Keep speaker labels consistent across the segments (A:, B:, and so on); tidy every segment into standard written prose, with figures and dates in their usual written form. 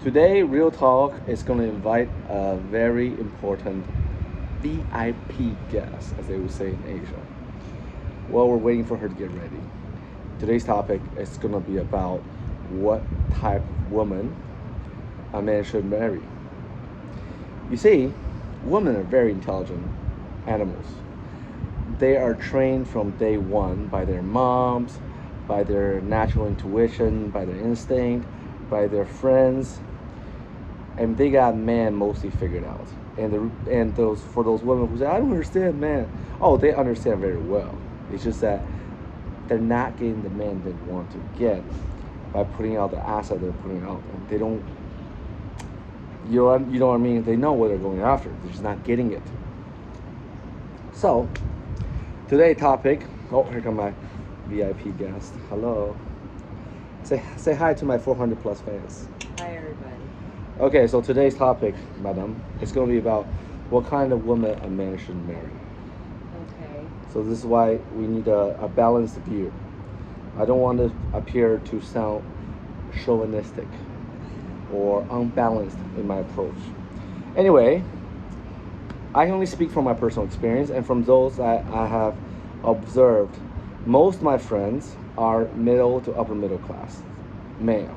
A: Today, Real Talk is going to invite a very important VIP guest, as they would say in Asia. While we're waiting for her to get ready, today's topic is going to be about what type of woman a man should marry. You see, women are very intelligent animals. They are trained from day one by their moms, by their natural intuition, by their instinct, by their friends, and they got man mostly figured out. And those for those women who say I don't understand man, oh they understand very well. It's just that they're not getting the man they want to get by putting out the asset they're putting out, and they don't. You know what I mean? They know what they're going after. They're just not getting it. So today's topic. Oh, here come my VIP guest. Hello. Say hi to my 400 plus fans.
B: Hi, everybody.
A: Okay, so today's topic, madam, is going to be about what kind of woman a man should marry.
B: Okay.
A: So this is why we need a balanced view. I don't want to appear to sound chauvinistic or unbalanced in my approach. Anyway, I can only speak from my personal experience and from those that I have observed. Most of my friends are middle to upper middle class, male.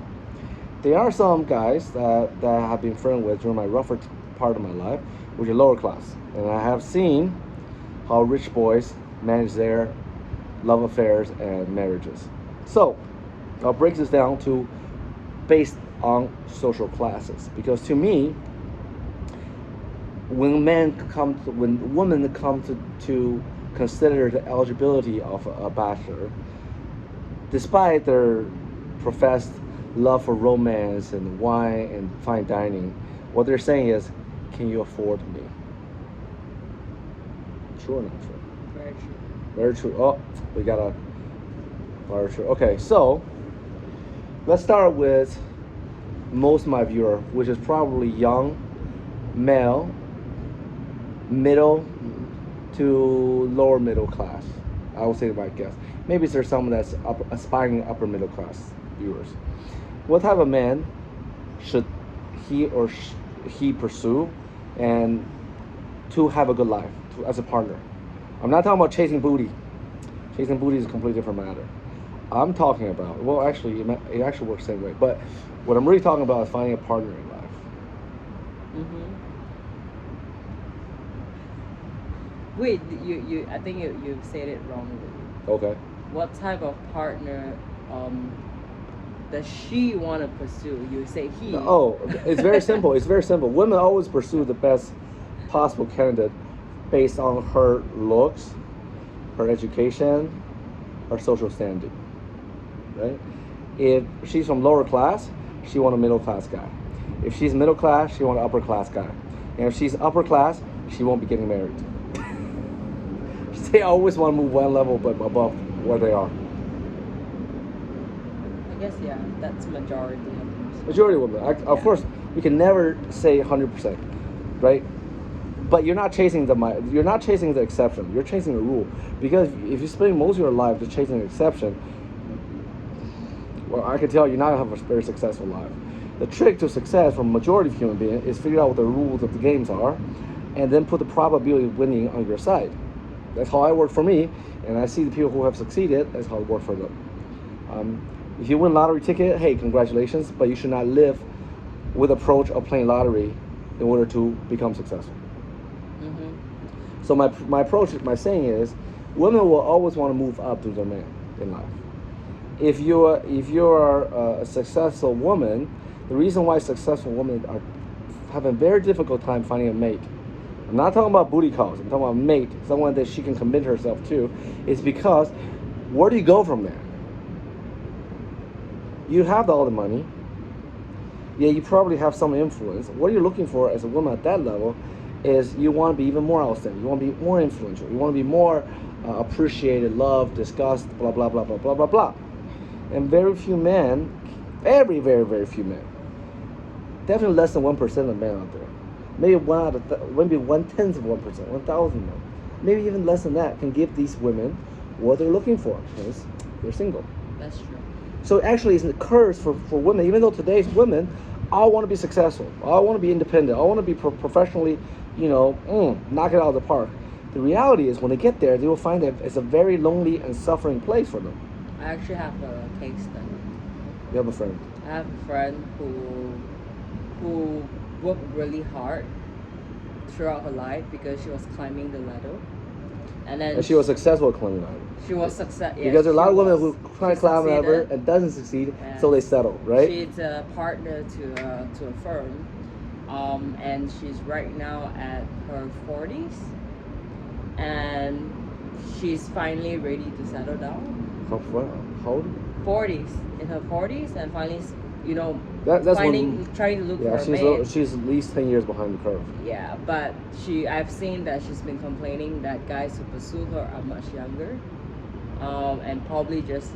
A: There are some guys that I have been friends with during my rougher part of my life, which are lower class. And I have seen how rich boys manage their love affairs and marriages. So, I'll break this down to based on social classes. Because to me, when women come to consider the eligibility of a bachelor, despite their professed love for romance and wine and fine dining, what they're saying is, can you afford me? True or not true?
B: Very true.
A: Very true. Oh, we got a very true. Okay, so let's start with most of my viewer, which is probably young, male, middle to lower middle class. I would say my guess. Maybe there's someone that's aspiring upper middle class viewers. What type of man should he pursue, and to have a good life as a partner? I'm not talking about chasing booty. Chasing booty is a completely different matter. I'm talking about, well, actually, it actually works the same way. But what I'm really talking about is finding a partner in life.
B: Mm-hmm. Wait, I think you said it wrongly.
A: Okay.
B: What type of partner does she want to pursue? You say he.
A: Oh, it's very simple. It's very simple. Women always pursue the best possible candidate based on her looks, her education, her social standing. Right? If she's from lower class, she want a middle class guy. If she's middle class, she want an upper class guy. And if she's upper class, she won't be getting married. They always want to move one level but above where they are.
B: I guess yeah, that's majority of them.
A: Majority of women. Of course, we can never say 100%, right? But you're not chasing the exception. You're chasing the rule. Because if you spend most of your life just chasing the exception, well, I can tell you're not gonna have a very successful life. The trick to success for a majority of human beings is figure out what the rules of the games are, and then put the probability of winning on your side. That's how it worked for me, and I see the people who have succeeded. That's how it worked for them. If you win a lottery ticket, hey, congratulations! But you should not live with the approach of playing lottery in order to become successful.
B: Mm-hmm.
A: So my approach, my saying is, women will always want to move up to their man in life. If you're a successful woman, the reason why successful women are having a very difficult time finding a mate, I'm not talking about booty calls, I'm talking about mate, someone that she can commit herself to, is because where do you go from there? You have all the money, yeah, you probably have some influence. What you're looking for as a woman at that level is you want to be even more outstanding, you want to be more influential, you want to be more appreciated, loved, discussed, blah, blah, blah, blah, blah, blah, blah. And very few men, very, very, very few men, definitely less than 1% of men out there, maybe maybe 1/10 of 1%, 1,000 men, maybe even less than that, can give these women what they're looking for, because they're single.
B: That's true.
A: So actually, it's a curse for women, even though today's women I want to be successful. I want to be independent. I want to be professionally, knock it out of the park. The reality is when they get there, they will find that it's a very lonely and suffering place for them.
B: I actually have a case study.
A: You have a friend.
B: I have a friend who worked really hard throughout her life because she was climbing the ladder, and then
A: And she was successful at climbing ladder.
B: she was success. Yeah,
A: Because there are a lot of women who try to
B: she
A: climb ladder
B: succeeded.
A: and doesn't succeed,
B: Yeah.
A: so they settle, right?
B: She's a partner to a firm, and she's right now at her 40s, and she's finally ready to settle down.
A: How old?
B: 40s, in her 40s, and finally,
A: That's
B: trying to look
A: yeah,
B: for a mate.
A: she's at least 10 years behind the curve.
B: Yeah, but I've seen that she's been complaining that guys who pursue her are much younger, and probably just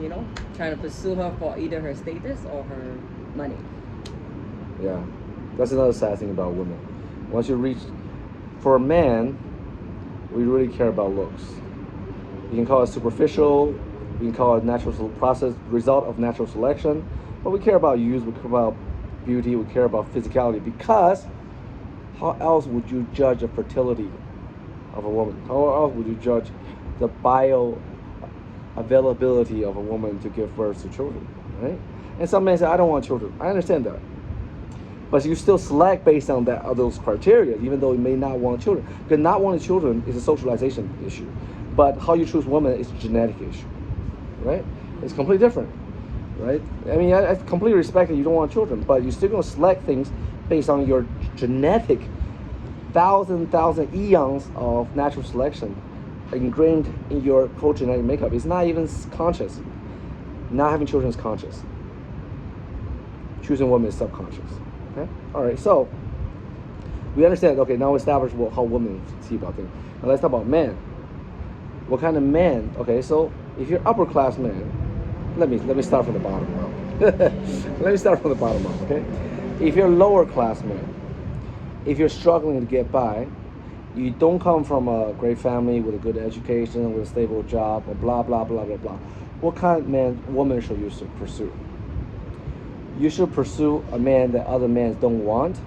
B: trying to pursue her for either her status or her money.
A: Yeah, that's another sad thing about women. Once you reach, for a man, we really care about looks. You can call it superficial, you can call it natural process, result of natural selection, but we care about youth, we care about beauty, we care about physicality, because how else would you judge the fertility of a woman? How else would you judge the bio availability of a woman to give birth to children, right? And some men say, I don't want children. I understand that. But you still select based on those criteria, even though you may not want children. Because not wanting children is a socialization issue. But how you choose women is a genetic issue, right? It's completely different, right? I mean, I completely respect that you don't want children, but you're still going to select things based on your genetic thousand eons of natural selection ingrained in your whole genetic makeup. It's not even conscious. Not having children is conscious. Choosing women is subconscious. Okay? All right, so we understand, okay, now we established how women see about things. Now let's talk about men. What kind of man? Okay, so if you're upper class man, let me start from the bottom up. Let me start from the bottom up, okay? If you're lower class man, if you're struggling to get by, you don't come from a great family with a good education, with a stable job, or blah, blah, blah, blah, blah. What kind of woman should you pursue? You should pursue a man that other men don't want,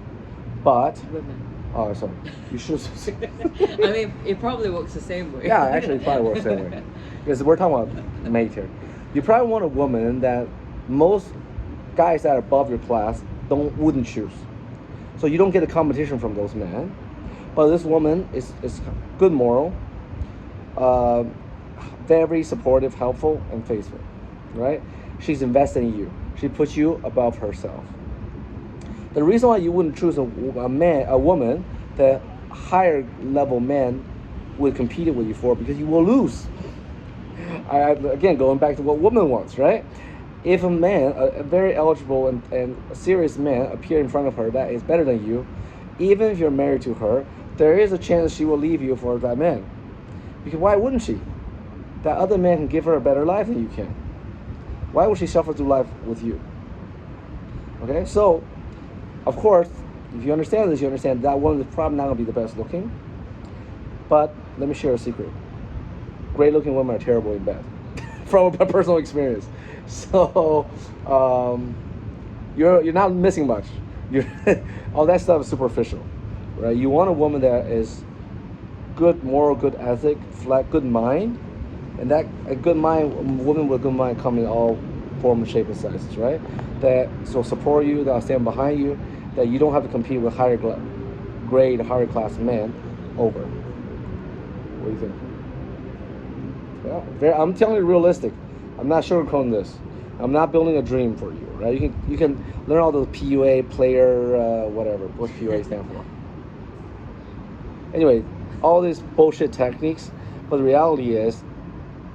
A: but...
B: Women.
A: Oh, sorry. You should...
B: I mean, it probably works the same way.
A: Yeah, actually, it probably works the same way. Because we're talking about mate here. You probably want a woman that most guys that are above your class wouldn't choose. So you don't get a competition from those men. But this woman is good moral, very supportive, helpful, and faithful, right? She's invested in you. She puts you above herself. The reason why you wouldn't choose a woman that higher level man would compete with you for, because you will lose. Again, going back to what woman wants, right? If a man, a very eligible and a serious man, appear in front of her that is better than you, even if you're married to her, there is a chance she will leave you for that man. Because why wouldn't she? That other man can give her a better life than you can. Why would she suffer through life with you? Okay, so, of course, if you understand this, you understand that woman is probably not going to be the best looking. But let me share a secret. Great looking women are terrible in bed. From a personal experience. So, you're not missing much. All that stuff is superficial, right? You want a woman that is good moral, good ethic, good mind, and that a good mind, a woman with a good mind, come in all forms, shape, and sizes, right? That will support you, that will stand behind you, that you don't have to compete with higher grade, higher class men over. What do you think? Yeah, I'm telling you realistic. I'm not sugarcoating this. I'm not building a dream for you, right? You can learn all those PUA, player, whatever. What's PUA stand for? Anyway, all these bullshit techniques, but the reality is,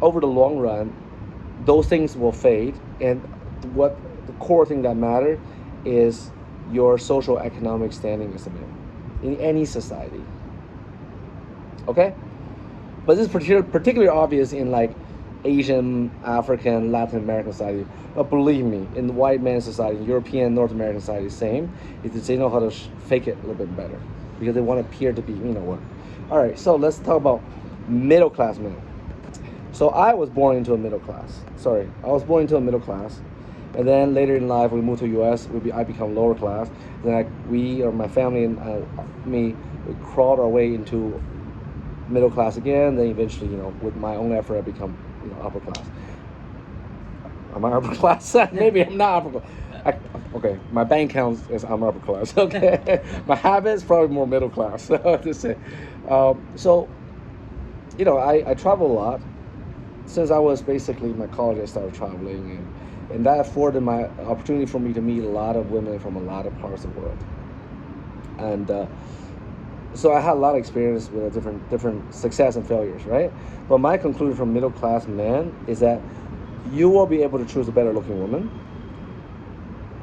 A: over the long run, those things will fade, and what the core thing that matters is your social economic standing as a man in any society. Okay? But this is particularly obvious in like Asian, African, Latin American society. But believe me, in the white man society, European, North American society, same. Is they know how to fake it a little bit better because they want to appear to be, what. All right, so let's talk about middle class men. So I was born into a middle class. I was born into a middle class, And then later in life, we moved to U.S. I become lower class. Then we or my family and me, we crawled our way into middle class again. Then eventually, with my own effort, I become upper class. Am I upper class? Maybe I'm not upper class. Okay, my bank account is I'm upper class. Okay, my habits probably more middle class. To say, so I travel a lot. Since I was basically in my college, I started traveling, and that afforded my opportunity for me to meet a lot of women from a lot of parts of the world, and so I had a lot of experience with different success and failures, right? But my conclusion from middle class men is that you will be able to choose a better looking woman,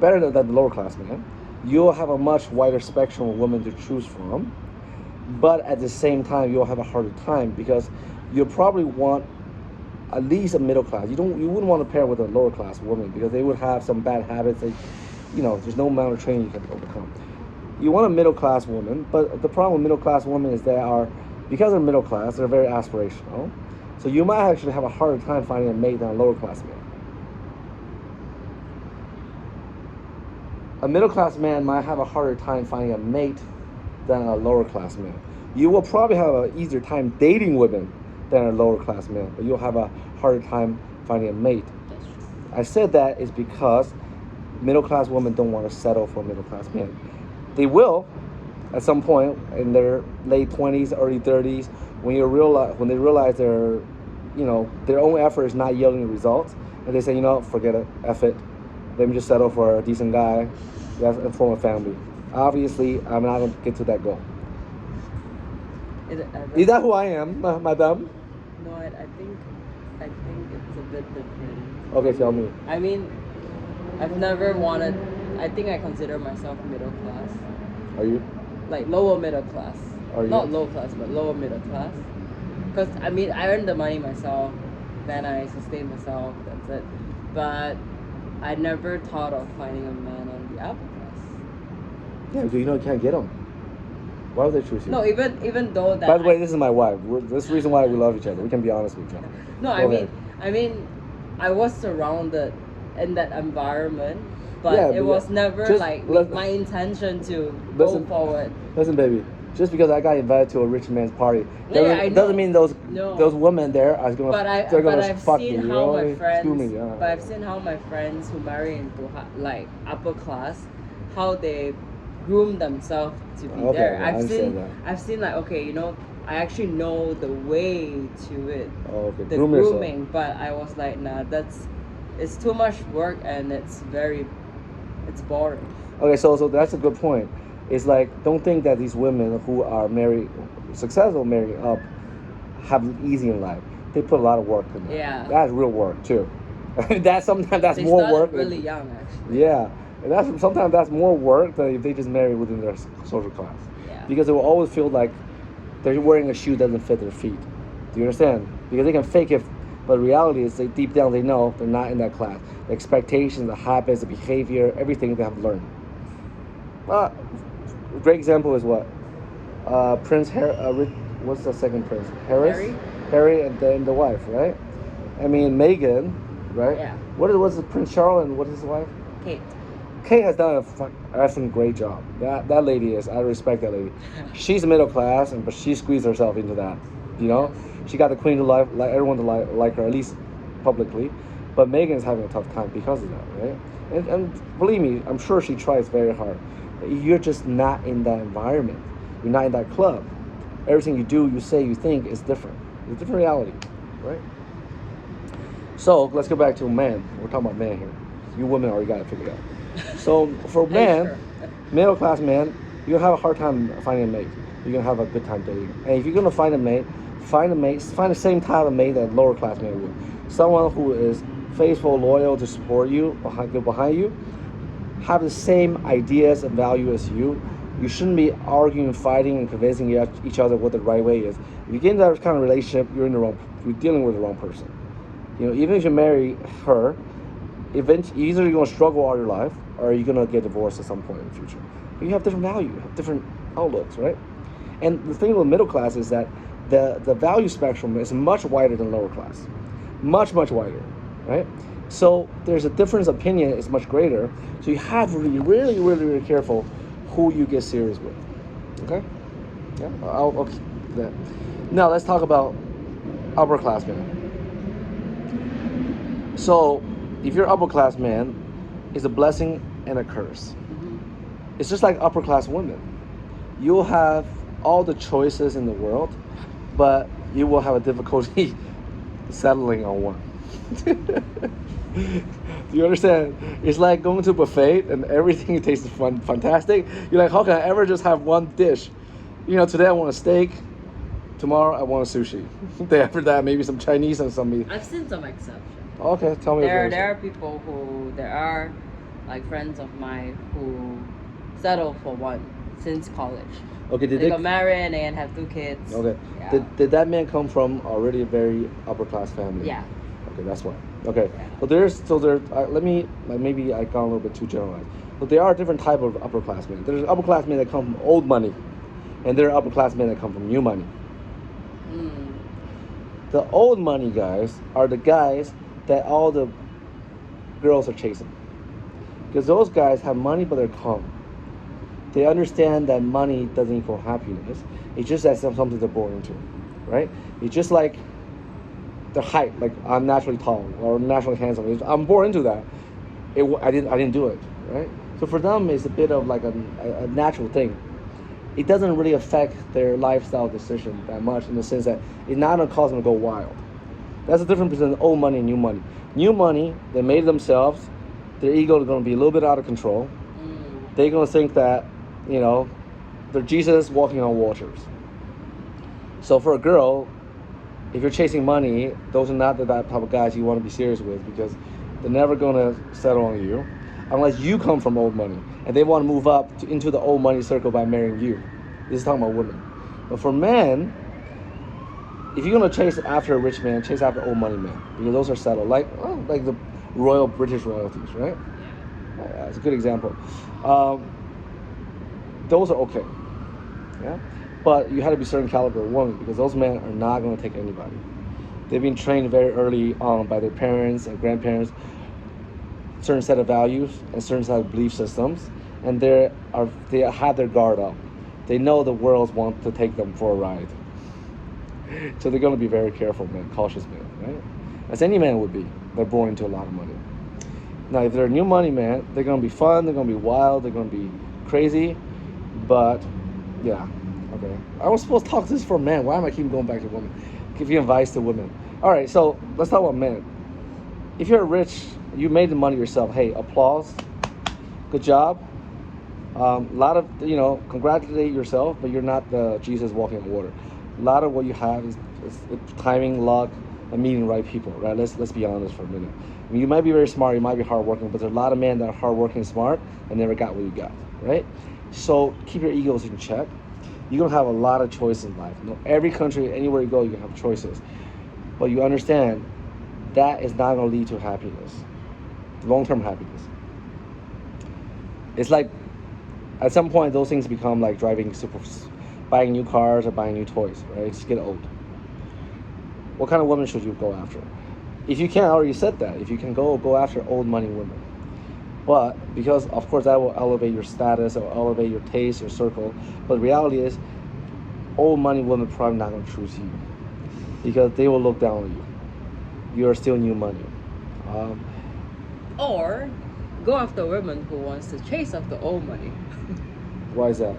A: better than the lower class man. You'll have a much wider spectrum of women to choose from, but at the same time, you'll have a harder time because you'll probably want at least a middle class. You wouldn't want to pair with a lower class woman because they would have some bad habits that, there's no amount of training you can overcome. You want a middle class woman, but the problem with middle class women is because they're middle class, they're very aspirational. So you might actually have a harder time finding a mate than a lower class man. A middle class man might have a harder time finding a mate than a lower class man. You will probably have an easier time dating women than a lower class man, but you'll have a harder time finding a mate.
B: That's true.
A: I said that is because middle class women don't want to settle for a middle class man. They will at some point in their late 20s, early 30s, when they realize their own effort is not yielding results, and they say, forget it, F it. Let me just settle for a decent guy and form a family. Obviously, I'm not going to get to that goal. Is that who I am, madam?
B: No, I think it's a bit different.
A: Okay, tell me.
B: I mean, I've never wanted. I think I consider myself middle class.
A: Are you?
B: Like lower middle class.
A: Are you?
B: Not low class, but lower middle class. Because I earn the money myself, then I sustain myself. That's it. But I never thought of finding a man on the upper class.
A: Yeah, because you can't get them. Why would they choose you?
B: No, even though that.
A: By the way, this is my wife. This is the reason why we love each other. We can be honest with each other.
B: No, I mean, I was surrounded in that environment, but it was never my intention to go forward.
A: Listen, baby. Just because I got invited to a rich man's party doesn't mean those women there are gonna fuck me.
B: But I've seen how my friends who marry into upper class, how they groom themselves to be there. I've seen I actually know the way to it.
A: Oh, okay.
B: The grooming, but I was like, nah, it's too much work and it's boring.
A: Okay, so that's a good point. It's like, don't think that these women who are successful marrying up have it easy in life. They put a lot of work in there.
B: Yeah.
A: That's real work too. Sometimes that's
B: they
A: more work.
B: Really young, actually.
A: Yeah. And sometimes that's more work than if they just marry within their social class.
B: Yeah.
A: Because they will always feel like they're wearing a shoe that doesn't fit their feet. Do you understand? Because they can fake it, but the reality is deep down they know they're not in that class. The expectations, the habits, the behavior, everything they have learned. A great example is what? Prince Harry, what's the second prince? Harry and then the wife, right? I mean, Meghan, right?
B: Yeah.
A: What's the Prince Charles and what is his wife? Kate has done a effing great job. That lady is. I respect that lady. She's middle class, but she squeezed herself into that. She got the queen to like everyone to like her, at least publicly. But Meghan's having a tough time because of that, right? And believe me, I'm sure she tries very hard. You're just not in that environment. You're not in that club. Everything you do, you say, you think is different. It's a different reality, right? So let's go back to men. We're talking about men here. You women already got it figured out. So for men, middle class men, you're gonna have a hard time finding a mate. You're gonna have a good time dating. And if you're gonna find the same type of mate that lower class men would. Someone who is faithful, loyal to support you, behind you, have the same ideas and value as you. You shouldn't be arguing, fighting, and convincing each other what the right way is. If you get in that kind of relationship, you're dealing with the wrong person. Even if you marry her, eventually either you're gonna struggle all your life, or you're gonna get divorced at some point in the future. But you have different value, you have different outlooks, right? And the thing with middle class is that the value spectrum is much wider than lower class, much wider, right? So there's a difference of opinion is much greater. So you have to be really, really, really careful who you get serious with. Okay? Yeah, I'll keep that. Now let's talk about upperclassmen. So if you're upperclassman, it's a blessing and a curse. It's just like upper class women. You'll have all the choices in the world, but you will have a difficulty settling on one. Do you understand? It's like going to a buffet and everything tastes fantastic. You're like, how can I ever just have one dish? Today I want a steak. Tomorrow I want a sushi. Day after that, maybe some Chinese and some meat.
B: I've seen some exceptions.
A: Okay, tell me.
B: There are people there are like friends of mine who settle for one since college.
A: Okay,
B: they got married and have 2 kids.
A: Okay,
B: yeah.
A: Did that man come from already a very upper class family?
B: Yeah.
A: Okay, that's why. Okay,
B: yeah.
A: Maybe I got a little bit too generalized. But there are different type of upperclassmen. There's upperclassmen that come from old money, and there are upperclassmen that come from new money. The old money guys are the guys that all the girls are chasing, because those guys have money but they're calm. They understand that money doesn't equal happiness. It's just that something they're born into, right? It's just like the height. Like I'm naturally tall or naturally handsome. I'm born into that. I didn't do it, right? So for them, it's a bit of like a natural thing. It doesn't really affect their lifestyle decision that much in the sense that it's not gonna cause them to go wild. That's the difference between old money and new money. New money, they made it themselves. Their ego is gonna be a little bit out of control. They're gonna think that, they're Jesus walking on waters. So for a girl, if you're chasing money, those are not the type of guys you want to be serious with, because they're never gonna settle on you unless you come from old money and they want to move up into the old money circle by marrying you. This is talking about women. But for men, if you're gonna chase after a rich man, chase after old money men, because those are settled, like the royal British royalties, right? Yeah, it's a good example. Those are okay, yeah. But you had to be certain caliber of woman, because those men are not going to take anybody. They've been trained very early on by their parents and grandparents, certain set of values and certain set of belief systems, and they have their guard up. They know the world wants to take them for a ride, so they're going to be very careful, man, cautious man, right? As any man would be. They're born into a lot of money. Now, if they're a new money man, they're going to be fun. They're going to be wild. They're going to be crazy, but yeah. Okay. I was supposed to talk this for men. Why am I keep going back to women? Give you advice to women. All right, so let's talk about men. If you're rich, you made the money yourself. Hey, applause. Good job. A lot of, congratulate yourself, but you're not the Jesus walking on water. A lot of what you have is timing, luck, and meeting the right people, right? Let's be honest for a minute. I mean, you might be very smart, you might be hardworking, but there's a lot of men that are hardworking and smart and never got what you got, right? So keep your egos in check. You're going to have a lot of choices in life. Every country, anywhere you go, you can have choices. But you understand that is not going to lead to happiness, long-term happiness. It's like, at some point, those things become like buying new cars or buying new toys, right? Just get old. What kind of woman should you go after? If you can, I already said that. If you can go after old money women. But because, of course, that will elevate your status or elevate your taste, your circle. But the reality is, old money women probably not going to choose you, because they will look down on you. You are still new money.
B: Or go after women who wants to chase after old money.
A: Why is that?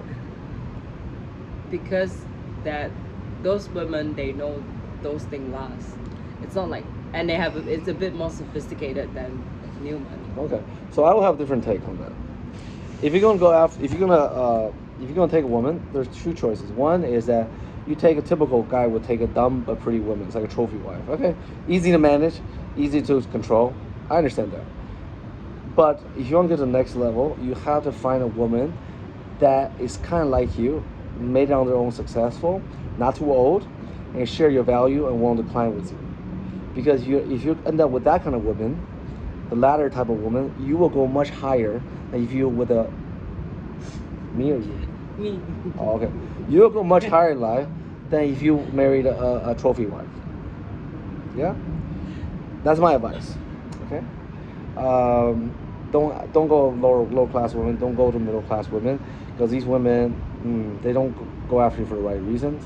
B: Because those women, they know those things last. It's not like, and it's a bit more sophisticated than new money.
A: Okay, so I will have a different take on that. If you're gonna take a woman, there's two choices. One is that you take a typical guy would take a dumb but pretty woman. It's like a trophy wife. Okay, easy to manage, easy to control. I understand that. But if you want to get to the next level, you have to find a woman that is kind of like you, made it on their own, successful, not too old, and share your value and willing to climb with you. Because if you end up with that kind of woman, the latter type of woman, you will go much higher than if you with a me or you?
B: Me.
A: Oh, okay. You will go much higher in life than if you married a trophy wife. Yeah? That's my advice. Okay? Don't go low class women. Don't go to middle class women because these women they don't go after you for the right reasons.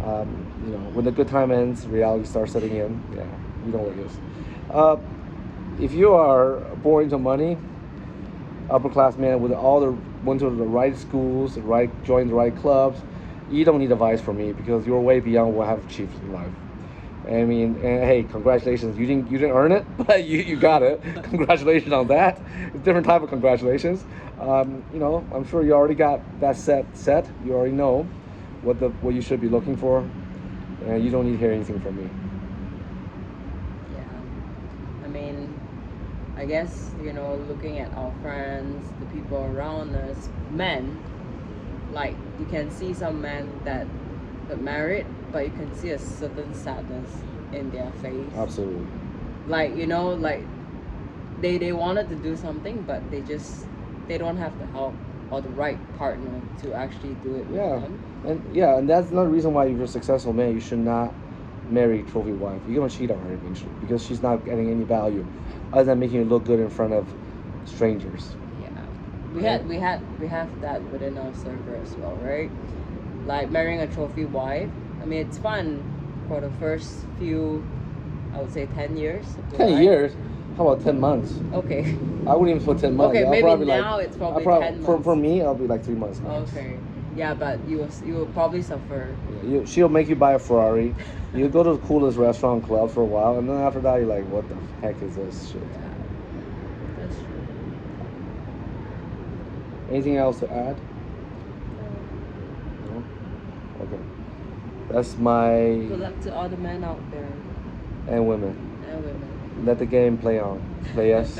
A: When the good time ends, reality starts setting in. Yeah, you know what it is. Uh, if you are born into money, upper class man with all the went to the right schools, joined the right clubs, you don't need advice from me because you're way beyond what I've achieved in life. I mean, and hey, congratulations! You didn't earn it, but you got it. Congratulations on that. It's a different type of congratulations. I'm sure you already got that set. You already know what you should be looking for, and you don't need to hear anything from me.
B: Yeah. I mean, I guess, looking at our friends, the people around us, men, like you can see some men that got married, but you can see a certain sadness in their face.
A: Absolutely.
B: Like, like they wanted to do something, but they don't have the help or the right partner to actually do it with
A: Yeah,
B: them.
A: and that's another reason why if you're a successful man, you should not marry a trophy wife. You're gonna cheat on her eventually because she's not getting any value, other than making you look good in front of strangers.
B: Yeah, we have that within our circle as well, right? Like marrying a trophy wife. I mean, it's fun for the first few, I would say 10 years of your
A: 10 years? How about 10 months?
B: Okay.
A: I wouldn't even put 10 months.
B: Okay,
A: I'll
B: maybe
A: probably
B: now it's probably 10
A: for
B: months.
A: me, I'll be like 3 months max.
B: Okay. Yeah, but you will probably suffer.
A: Yeah, she'll make you buy a Ferrari. You go to the coolest restaurant club for a while, and then after that, you're like, what the heck is this shit?
B: Yeah, that's true.
A: Anything else to add? No? Okay. That's my.
B: Good luck to all the men out there
A: And women.
B: and women.
A: Let the game play on. Play us.